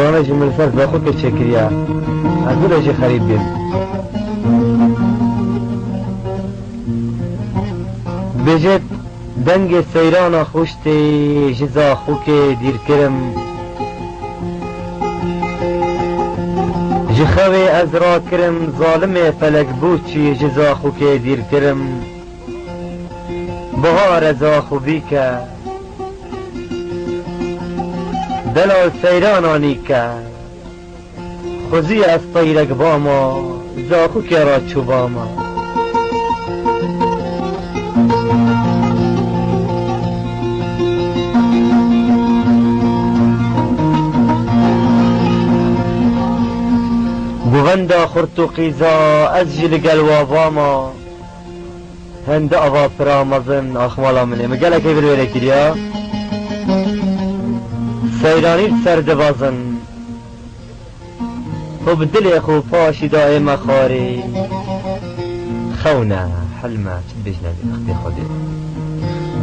برامج ملفت با خود که چکریه از دو رجی خرید بیم بجد دنگ سیران خوشتی جزا خوک دیر کرم جخوی از را کرم ظالم فلک بود چی جزا خوک دیر کرم بهار از خوبی که دلال سیرانانی که خوزی از طیرک باما زاخو که را چوباما بوغندا خورتو قیزا از جلگل واباما هند آوا پرامزن آخمالا منه مگل اکی برویره کریا سیرانی سرد بازن خب دل خو پاشی دائم خاری خونه حلمه چد بجنبی اختی خودی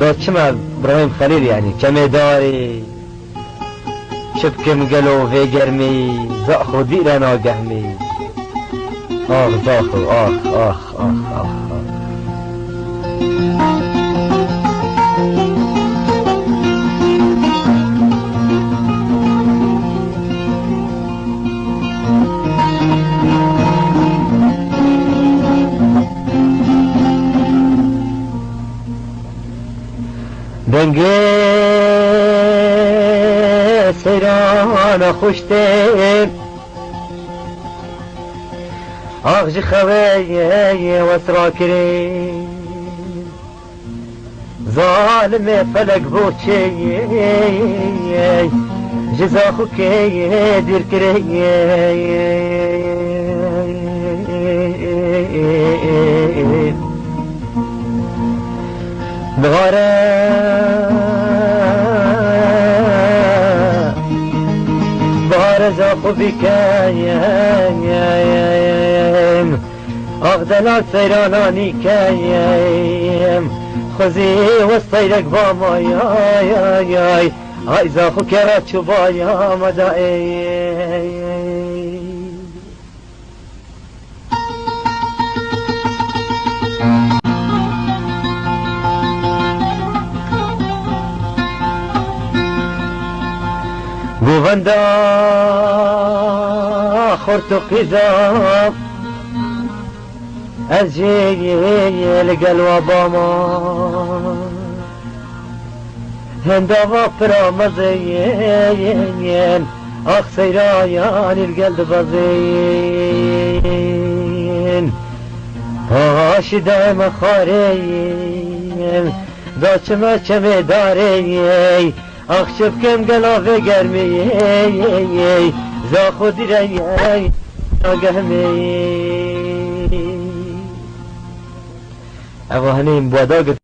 داد چما ابراهیم خلیل یعنی کمی داری شبکم گلو و گرمی زاخو دیرن آگهمی آخ زاخو آخ آخ آخ آخ دنگه سیران خوشته آخ خوی وسرا کری ظالم فلک بوچه جزا خو که دیر کری بغاره زاخو بکایم آخ دلال سیرانانی کایم خوزی وستیرک باما یای آی زاخو کرا چوبایا مدائی گووندا خورت و قیزا از جیل گلوا باما هندا و پرامزین آخ سیرایان الگلد بازین آشی دایم خارین دا چمه داری آخ شبکم گلاوه گرمی زا خودی رایی ناگهمی اوه هنیم بودا گفت